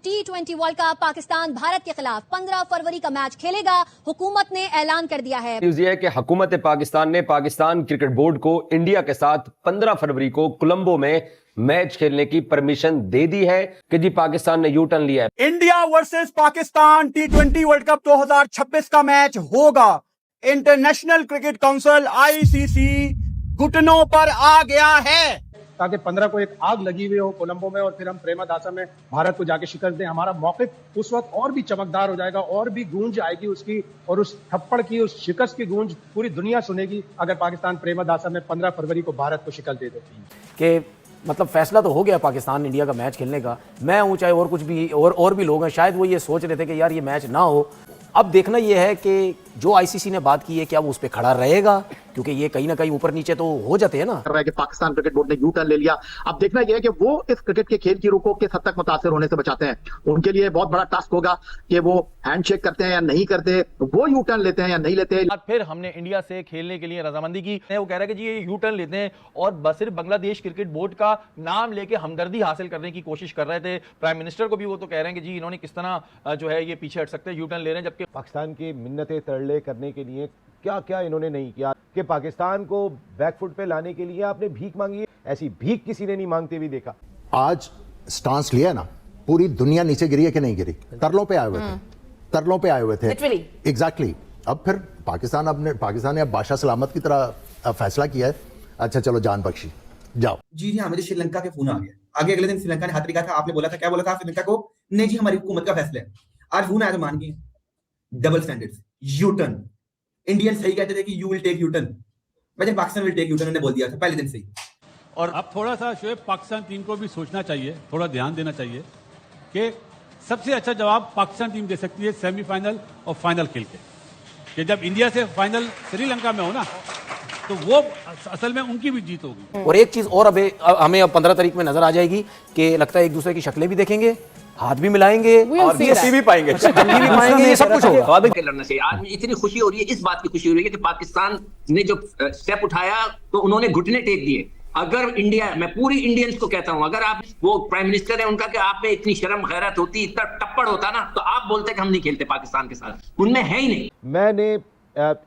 T20 world cup Pakistan Bharat के खिलाफ 15 फरवरी का मैच खेलेगा। हुकूमत ने ऐलान कर दिया है। न्यूज़ ये है कि हुकूमत पाकिस्तान ने पाकिस्तान क्रिकेट बोर्ड को इंडिया के साथ 15 फरवरी को कोलंबो में मैच खेलने की परमिशन दे दी है कि जी पाकिस्तान ने यू टर्न लिया है। India versus Pakistan T20 world cup 2026 का मैच होगा। इंटरनेशनल क्रिकेट काउंसिल ICC घुटनों पर आ गया है ताकि 15 को एक आग लगी हुई हो कोलंबो में और फिर हम प्रेमदासा में भारत को जाके शिकस्त दें। हमारा मौक़िफ़ उस वक्त और भी चमकदार हो जाएगा और भी गूंज आएगी उसकी, और उस थप्पड़ की, उस शिकस्त की गूंज पूरी दुनिया सुनेगी अगर पाकिस्तान प्रेमदासा में 15 फरवरी को भारत को शिकस्त दे दे। कि मतलब फैसला तो हो गया पाकिस्तान इंडिया का मैच खेलने का। मैं हूँ चाहे और कुछ भी और भी लोग हैं, शायद वो ये सोच रहे थे कि यार ये मैच ना हो। अब देखना ये है कि जो ICC ने बात की है क्या वो उस पर खड़ा रहेगा, क्योंकि ये कहीं ना कहीं ऊपर नीचे तो हो जाते हैं ना। कर रहा है कि पाकिस्तान क्रिकेट बोर्ड ने यू टर्न ले लिया। अब देखना यह है कि वो इस क्रिकेट के खेल की रुख को किस हद तक मुतासिर होने से बचाते हैं। उनके लिए बहुत बड़ा टास्क होगा कि वो हैंडशेक करते हैं या नहीं करते, वो यू टर्न लेते हैं या नहीं लेते। फिर हमने इंडिया से खेलने के लिए रजामंदी की। वो कह रहा है कि जी ये यू टर्न लेते हैं और सिर्फ बांग्लादेश क्रिकेट बोर्ड का नाम लेके हमदर्दी हासिल करने की कोशिश कर रहे थे। प्राइम मिनिस्टर को भी वो तो कह रहे हैं कि जी इन्होंने किस तरह जो है ये पीछे हट सकते हैं, यू टर्न ले रहे हैं। जबकि पाकिस्तान की मिन्नतें तरले करने के लिए क्या क्या इन्होंने नहीं किया कि पाकिस्तान को बैकफुट पे लाने के लिए आपने भीख मांगी। ऐसी भीख किसी ने नहीं मांगते हुए देखा। आज स्टांस लिया ना, पूरी दुनिया नीचे गिरी है कि नहीं गिरी? तरलों पे आए हुए थे, तरलों पे आए हुए थे एग्जैक्टली। अब फिर पाकिस्तान ने अब बादशाह सलामत की तरह फैसला किया है। अच्छा चलो जान बख्शी जाओ। जी हाँ, मुझे श्रीलंका के फोन आ गया। आगे अगले दिन श्रीलंका ने हाथ दिखा था। आपने बोला था, क्या बोला था श्रीलंका को? नहीं जी हमारी हुकूमत का फैसला है। आज फोन आया तो मान गए। Double standards, U turn. Indian सही कहते थे कि you will take U turn, वैसे Pakistan will take U turn उन्होंने बोल दिया था पहले दिन से ही। और अब थोड़ा सा शोएब पाकिस्तान टीम को भी सोचना चाहिए, थोड़ा ध्यान देना चाहिए कि सबसे अच्छा जवाब पाकिस्तान टीम दे सकती है सेमीफाइनल और फाइनल खेल के। कि जब इंडिया से फाइनल श्रीलंका में हो ना, तो वो असल में उनकी भी जीत होगी। और एक चीज और अब हमें 15 तारीख में नजर आ जाएगी कि लगता है एक दूसरे की शक्लें भी देखेंगे, हाथ भी मिलाएंगे और भी पाएंगे, भी पाएंगे, ये सब कुछ होगा। लड़ना चाहिए। आज इतनी खुशी हो रही है, इस बात की खुशी हो रही है कि पाकिस्तान ने जो स्टेप उठाया तो उन्होंने घुटने टेक दिए। अगर इंडिया, मैं पूरी इंडियंस को कहता हूं, अगर आप वो प्राइम मिनिस्टर है उनका कि आप में इतनी शर्म गैरत होती, इतना टप्पड़ होता ना, तो आप बोलते कि हम नहीं खेलते पाकिस्तान के साथ। उनमें है ही नहीं। मैंने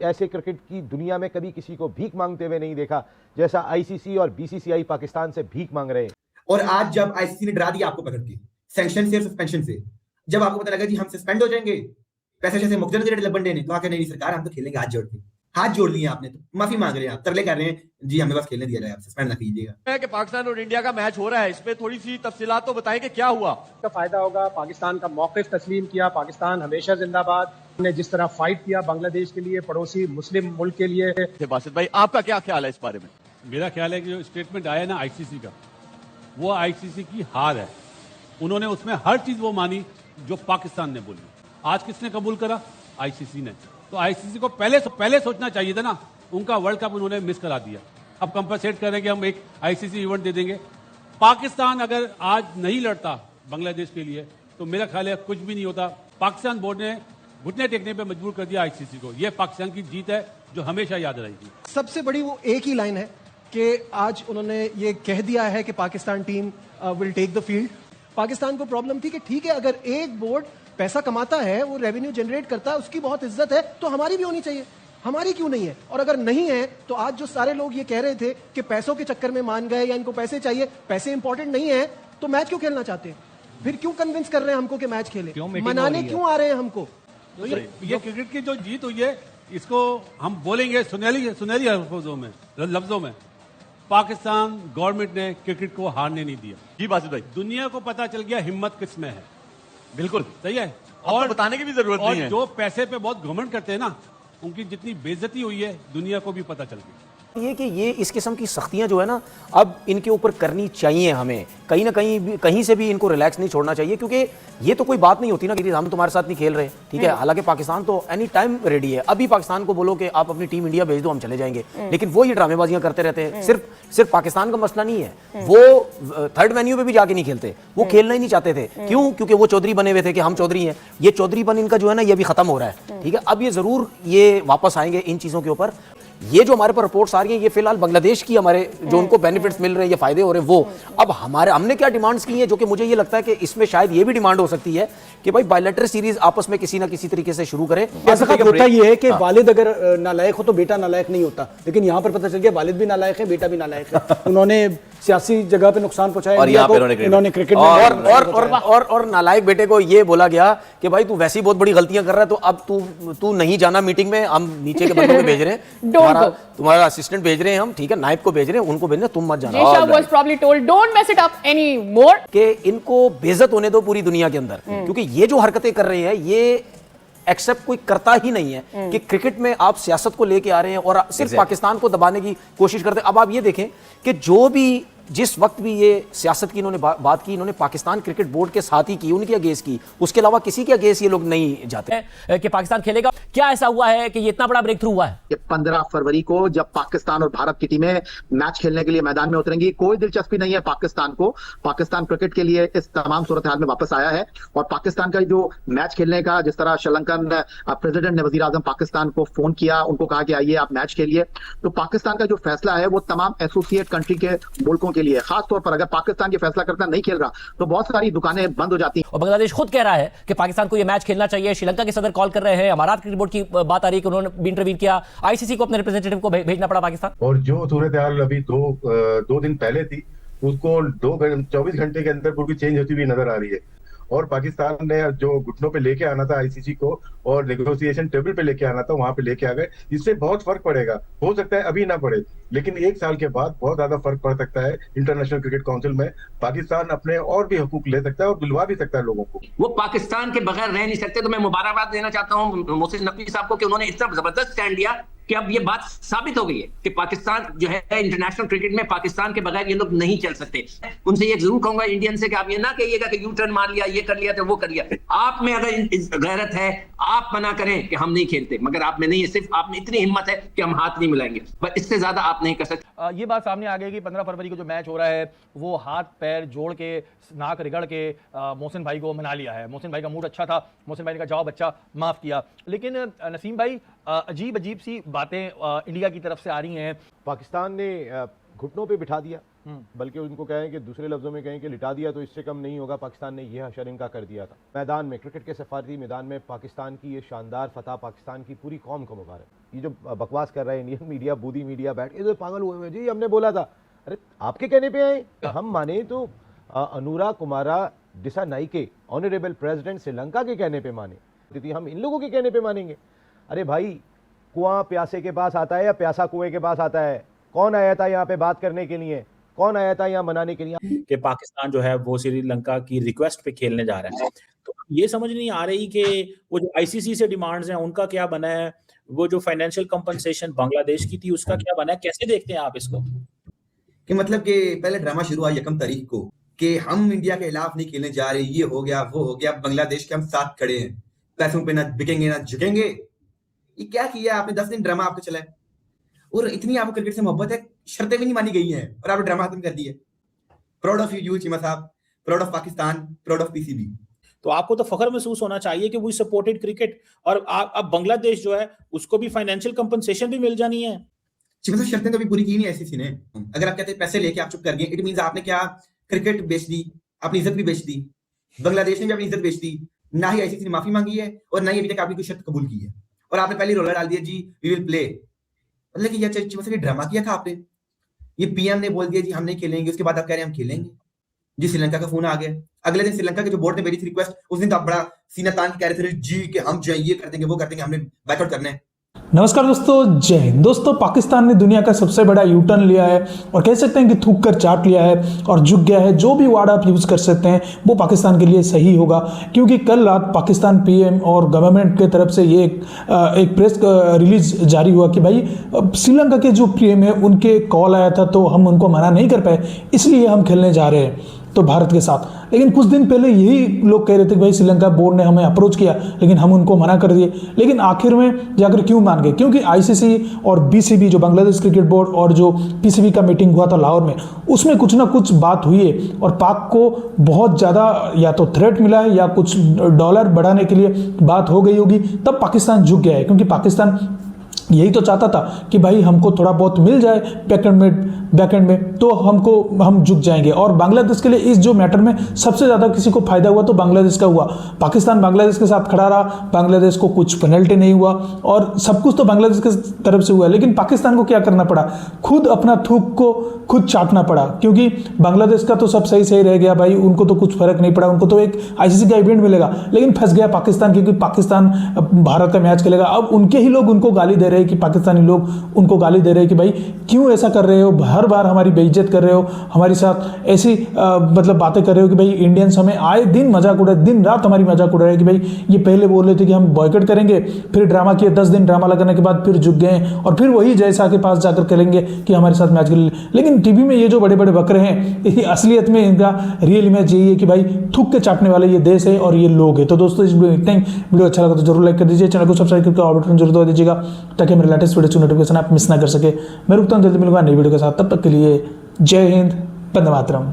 ऐसे क्रिकेट की दुनिया में कभी किसी को भीख मांगते हुए नहीं देखा जैसा ICC और BCCI पाकिस्तान से भीख मांग रहे हैं। और आज जब ICC ने डरा दिया आपको पकड़ के सैंक्शन से, सस्पेंशन से, जब आपको पता लगा जी हम सस्पेंड हो जाएंगे, पैसे जैसे मुख्तार दे लबन ने, तो आके नहीं सरकार हम तो खेलेंगे। हाथ जोड़ लिए आपने, तो माफी मांग रहे हैं, आप तरले कर रहे हैं जी हमें बस खेलने दिया जाए, आप सस्पेंड ना कीजिएगा। कि पाकिस्तान और इंडिया का मैच हो रहा है, इसमें थोड़ी सी तफसीलात तो बताएं कि क्या हुआ। का फायदा होगा। पाकिस्तान का मौक़िफ़ तस्लीम किया। पाकिस्तान हमेशा जिंदाबाद ने जिस तरह फाइट किया बांग्लादेश के लिए, पड़ोसी मुस्लिम मुल्क के लिए। बासित भाई आपका क्या ख्याल है इस बारे में? मेरा ख्याल है कि जो स्टेटमेंट आया ना ICC का, वो ICC की हार है। उन्होंने उसमें हर चीज वो मानी जो पाकिस्तान ने बोली। आज किसने कबूल करा? ICC ने। तो ICC को पहले सोचना चाहिए था ना। उनका वर्ल्ड कप उन्होंने मिस करा दिया। अब कंपनसेट कर रहे हैं कि हम एक ICC इवेंट दे देंगे। पाकिस्तान अगर आज नहीं लड़ता बांग्लादेश के लिए तो मेरा ख्याल है कुछ भी नहीं होता। पाकिस्तान बोर्ड ने घुटने टेकने पे मजबूर कर दिया ICC को। यह पाकिस्तान की जीत है जो हमेशा याद रहेगी। सबसे बड़ी वो एक ही लाइन है कि आज उन्होंने ये कह दिया है कि Pakistan team will take the field. Pakistan को प्रॉब्लम थी कि ठीक है अगर एक बोर्ड पैसा कमाता है, वो रेवेन्यू जनरेट करता है, उसकी बहुत इज्जत है, तो हमारी भी होनी चाहिए। हमारी क्यों नहीं है? और अगर नहीं है तो आज जो सारे लोग ये कह रहे थे कि पैसों के चक्कर में मान गए या इनको पैसे चाहिए, पैसे इंपॉर्टेंट नहीं है तो मैच क्यों खेलना चाहते हैं? फिर क्यों कन्विंस कर रहे हैं हमको कि मैच खेले? मनाने क्यों आ रहे हैं हमको? तो ये क्रिकेट की जो जीत हुई है, इसको हम बोलेंगे सुनहरी लफ्जों में, पाकिस्तान गवर्नमेंट ने क्रिकेट को हारने नहीं दिया। जी बासित भाई, दुनिया को पता चल गया हिम्मत किस में है। बिल्कुल सही है। और बताने की भी जरूरत नहीं है। जो पैसे पे बहुत घमंड करते हैं ना, उनकी जितनी बेइज्जती हुई है दुनिया को भी पता चल गई। ये कि ये इस किस्म की सख्तियां जो है ना अब इनके ऊपर करनी चाहिए। हमें कहीं ना कहीं से भी इनको रिलैक्स नहीं छोड़ना चाहिए, क्योंकि ये तो कोई बात नहीं होती ना कि हम तुम्हारे साथ नहीं खेल रहे, ठीक है। हालांकि पाकिस्तान तो एनी टाइम रेडी है। अभी पाकिस्तान को बोलो कि आप अपनी टीम इंडिया भेज दो, हम चले जाएंगे, लेकिन वो ये ड्रामेबाजियां करते रहते हैं। सिर्फ पाकिस्तान का मसला नहीं है, वो थर्ड वेन्यू पे भी जाके नहीं खेलते, वो खेलना ही नहीं चाहते थे। क्यों? क्योंकि वो चौधरी बने हुए थे कि हम चौधरी हैं। ये चौधरी बन इनका जो है ना ये भी खत्म हो रहा है, ठीक है। अब ये जरूर ये वापस आएंगे इन चीजों के ऊपर। ये जो हमारे पर रिपोर्ट्स आ रही हैं ये फिलहाल बांग्लादेश की हमारे जो उनको बेनिफिट्स मिल रहे हैं, ये फायदे हो रहे हैं वो। अब हमने क्या डिमांड्स की हैं, जो कि मुझे ये लगता है कि इसमें शायद ये भी डिमांड हो सकती है कि भाई बायलैटरल सीरीज आपस में किसी ना किसी तरीके से शुरू करें। ऐसा होता ये है कि वालिद अगर नालायक हो तो बेटा नालायक नहीं होता, लेकिन यहाँ पर पता चल गया वालिद भी नालायक है, बेटा भी नालायक है। उन्होंने सियासी जगह पे नुकसान पहुंचाया और यहाँ पे इन्होंने क्रिकेट में और नालायक बेटे को ये बोला गया कि भाई तू वैसी बहुत बड़ी गलतियां कर रहा है, तो अब तू नहीं जाना मीटिंग में, हम नीचे के बंदों को भेज रहे हैं, तुम्हारा असिस्टेंट भेज रहे हैं हम, ठीक है, नायब को भेज रहे हैं, उनको भेजना, तुम मत जाना। कि इनको बेइज्जत होने दो पूरी दुनिया के अंदर, क्योंकि ये जो हरकतें कर रहे हैं ये एक्सेप्ट कोई करता ही नहीं है कि क्रिकेट में आप सियासत को लेके आ रहे हैं और सिर्फ पाकिस्तान को दबाने की कोशिश करते हैं। अब आप ये देखें कि जो भी जिस वक्त भी ये सियासत की इन्होंने बात की, इन्होंने पाकिस्तान क्रिकेट बोर्ड के साथ ही की, उनके अगेंस्ट की, उसके अलावा किसी के अगेंस्ट ये लोग नहीं जाते हैं कि पाकिस्तान खेलेगा। क्या ऐसा हुआ है कि ये इतना बड़ा ब्रेक थ्रू हुआ है? 15 फरवरी को जब पाकिस्तान और भारत की टीमें मैच खेलने के लिए मैदान में उतरेंगी, कोई दिलचस्पी नहीं है पाकिस्तान को। पाकिस्तान क्रिकेट के लिए इस तमाम सूरत हाल में वापस आया है और पाकिस्तान का जो मैच खेलने का, जिस तरह श्रीलंकन प्रेसिडेंट ने वजीर आजम पाकिस्तान को फोन किया, उनको कहा कि आइए आप मैच खेलिए, तो पाकिस्तान का जो फैसला है वो तमाम एसोसिएट कंट्री के मुल्कों के लिए, खासतौर पर अगर पाकिस्तान ये फैसला करता नहीं खेल रहा तो बहुत सारी दुकानें बंद हो जाती हैं। और बांग्लादेश खुद कह रहा है कि पाकिस्तान को ये मैच खेलना चाहिए। श्रीलंका के सदर कॉल कर रहे हैं, अमारात क्रिकेट बोर्ड की बात आ रही है कि उन्होंने भी इंटरवीन किया, आईसीसी को अपने रिप्रेजेंटेटिव को भेजना पड़ा पाकिस्तान। और जो सूरत हाल अभी दो दिन पहले थी उसको 24 घंटे के अंदर पूरी चेंज होती हुई नजर आ रही है। और पाकिस्तान ने जो घुटनों पे लेके आना था आईसीसी को और नेगोशिएशन टेबल पे लेके आना था, वहां पे लेके आ गए। इससे बहुत फर्क पड़ेगा, हो सकता है अभी ना पड़े, लेकिन 1 साल के बाद बहुत ज्यादा फर्क पड़ सकता है। इंटरनेशनल क्रिकेट काउंसिल में पाकिस्तान अपने और भी हकूक ले सकता है और दिलवा भी सकता है लोगों को। वो पाकिस्तान के बगैर रह नहीं सकते। तो मैं मुबारकबाद देना चाहता हूँ मोहसिन नकवी साहब को कि उन्होंने इतना जबरदस्त स्टैंड लिया कि अब ये बात साबित हो गई है कि पाकिस्तान जो है इंटरनेशनल क्रिकेट में पाकिस्तान के बगैर ये लोग नहीं चल सकते। उनसे ये जरूर कहूंगा इंडियन से कि आप ये ना कहिएगा कि यू टर्न मार लिया, ये कर लिया तो वो कर लिया। आप में अगर गैरत है आप मना करें कि हम नहीं खेलते, मगर आप में नहीं है, सिर्फ आप में इतनी हिम्मत है कि हम हाथ नहीं मिलाएंगे, पर इससे ज्यादा आप नहीं कर सकते। ये बात सामने आ गई कि 15 फरवरी को जो मैच हो रहा है वो हाथ पैर जोड़ के नाक रिगड़ के मोहसिन भाई को मना लिया है। मोहसिन भाई का मूड अच्छा था, मोहसिन भाई ने कहा जाओ बच्चा माफ किया, लेकिन नसीम भाई अजीब अजीब सी बातें इंडिया की तरफ से आ रही हैं। पाकिस्तान ने घुटनों पे बिठा दिया, बल्कि उनको कहें कि दूसरे लफ्जों में कहें कि लिटा दिया तो इससे कम नहीं होगा। पाकिस्तान ने यह हशर इनका कर दिया था मैदान में, क्रिकेट के सफारती मैदान में पाकिस्तान की ये शानदार फतह पाकिस्तान की पूरी कौम को मुबारक। ये जो बकवास कर रहा है इंडियन मीडिया, बूदी मीडिया बैठ ये तो पागल हुए जी, हमने बोला था। अरे आपके कहने पे आए, हम माने तो अनुरा कुमारा दिसानाइके ऑनरेबल प्रेसिडेंट श्रीलंका के कहने पे माने, हम इन लोगों के कहने पे मानेंगे? अरे भाई, कुआं प्यासे के पास आता है या प्यासा कुएं के पास आता है? कौन आया था यहाँ पे बात करने के लिए? कौन आया था यहाँ मनाने के लिए कि पाकिस्तान जो है वो श्रीलंका की रिक्वेस्ट पे खेलने जा रहा है? तो ये समझ नहीं आ रही कि वो जो आईसीसी से डिमांड्स हैं उनका क्या बना है, वो जो फाइनेंशियल कंपनसेशन बांग्लादेश की थी उसका क्या बना है? कैसे देखते हैं आप इसको? कि मतलब कि पहले ड्रामा शुरू हुआ 1 तारीख को कि हम इंडिया के खिलाफ नहीं खेलने जा रहे, ये हो गया वो हो गया, बांग्लादेश के हम साथ खड़े हैं, पैसों पे ना बिकेंगे ना झुकेंगे। ये क्या किया आपने? 10 दिन ड्रामा आपको चला है और इतनी आपको क्रिकेट से मोहब्बत है, शर्तें भी नहीं मानी गई हैं और आपने ड्रामा खत्म कर दिए। प्राउड ऑफ यू चीमा साहब, proud of Pakistan, proud of PCB. तो आपको तो फख्र महसूस होना चाहिए कि वी सपोर्टेड क्रिकेट, और अब बांग्लादेश जो है उसको भी फाइनेंशियल कंपनसेशन भी मिल जानी है। चीमा साहब, शर्तें तो अभी पूरी की नहीं आईसीसी ने। अगर आप कहते हैं पैसे लेके आप चुप कर गए, इट मींस आपने क्या क्रिकेट बेच दी, अपनी इज्जत भी बेच दी, बांग्लादेश ने भी अपनी इज्जत बेच दी। ना ही आईसीसी ने माफी मांगी है और ना ही अभी तक आपने कोई शर्त कबूल की है, और आपने पहले रोलर डाल दिया जी वी विल प्ले। मतलब कि ये ड्रामा किया था आपने। ये पीएम ने बोल दिया जी हम नहीं खेलेंगे, उसके बाद आप कह रहे हैं हम खेलेंगे जी। श्रीलंका का फोन आ गया, अगले दिन श्रीलंका के जो बोर्ड ने भेजी थी रिक्वेस्ट, उस दिन तो आप बड़ा सीना तान के कह रहे थे जी कि हम जो ये कर देंगे वो कर देंगे, हमने बैकआउट करना है। नमस्कार दोस्तों, जय हिंद। दोस्तों, पाकिस्तान ने दुनिया का सबसे बड़ा यू टर्न लिया है और कह सकते हैं कि थूक कर चाट लिया है और झुक गया है। जो भी वर्ड आप यूज़ कर सकते हैं वो पाकिस्तान के लिए सही होगा, क्योंकि कल रात पाकिस्तान पीएम और गवर्नमेंट के तरफ से ये एक प्रेस रिलीज जारी हुआ कि भाई श्रीलंका के जो पीएम है उनके कॉल आया था तो हम उनको मना नहीं कर पाए, इसलिए हम खेलने जा रहे हैं तो भारत के साथ। लेकिन कुछ दिन पहले यही लोग कह रहे थे कि भाई श्रीलंका बोर्ड ने हमें अप्रोच किया लेकिन हम उनको मना कर दिए। लेकिन आखिर में जाकर क्यों मान गए? क्योंकि आईसीसी और बीसीबी जो बांग्लादेश क्रिकेट बोर्ड और जो पीसीबी का मीटिंग हुआ था लाहौर में, उसमें कुछ ना कुछ बात हुई है और पाक को बहुत ज़्यादा या तो थ्रेट मिला है या कुछ डॉलर बढ़ाने के लिए बात हो गई होगी, तब पाकिस्तान झुक गया है। क्योंकि पाकिस्तान यही तो चाहता था कि भाई हमको थोड़ा बहुत मिल जाए बैकएंड में तो हम झुक जाएंगे। और बांग्लादेश के लिए इस जो मैटर में सबसे ज़्यादा किसी को फायदा हुआ तो बांग्लादेश का हुआ। पाकिस्तान बांग्लादेश के साथ खड़ा रहा, बांग्लादेश को कुछ पेनल्टी नहीं हुआ और सब कुछ तो बांग्लादेश की तरफ से हुआ। लेकिन पाकिस्तान को क्या करना पड़ा, खुद अपना थूक को खुद चाटना पड़ा, क्योंकि बांग्लादेश का तो सब सही रह गया भाई, उनको तो कुछ फर्क नहीं पड़ा, उनको तो एक आईसीसी का इवेंट मिलेगा। लेकिन फंस गया पाकिस्तान, क्योंकि पाकिस्तान भारत का मैच खेलेगा। अब उनके ही लोग उनको गाली दे रहे हैं कि पाकिस्तानी लोग उनको गाली दे रहे हैं कि भाई क्यों ऐसा कर रहे हो, हर बार हमारी बेइज्जत कर रहे हो, हमारे साथ ऐसी मतलब बातें कर रहे हो कि भाई इंडियंस हमें आए दिन मजाक उड़ा, दिन रात हमारी मजाक उड़ा रहे हैं कि भाई ये पहले बोल रहे थे कि हम बॉयकॉट करेंगे, फिर ड्रामा किए, 10 दिन ड्रामा लगाने के बाद फिर झुक गए और फिर वही जयशाह के पास जाकर करेंगे कि हमारे साथ मैच खेल। लेकिन टीवी में ये जो बड़े बड़े बकरे हैं, असलियत में इनका रियल इमेज यही है कि भाई थूक के चाटने वाले ये देश है और ये लोग है। तो दोस्तों इस वीडियो इतना ही, वीडियो अच्छा लगा तो जरूर लाइक कर दीजिए, चैनल को सब्सक्राइब करके ऑल बटन जरूर दबा दीजिएगा ताकि मेरे लेटेस्ट वीडियो की नोटिफिकेशन आप मिस ना कर सके। मैं रुकता हूं, जल्दी मिलूंगा नई वीडियो के साथ, तब तक के लिए जय हिंद, वंदे मातरम।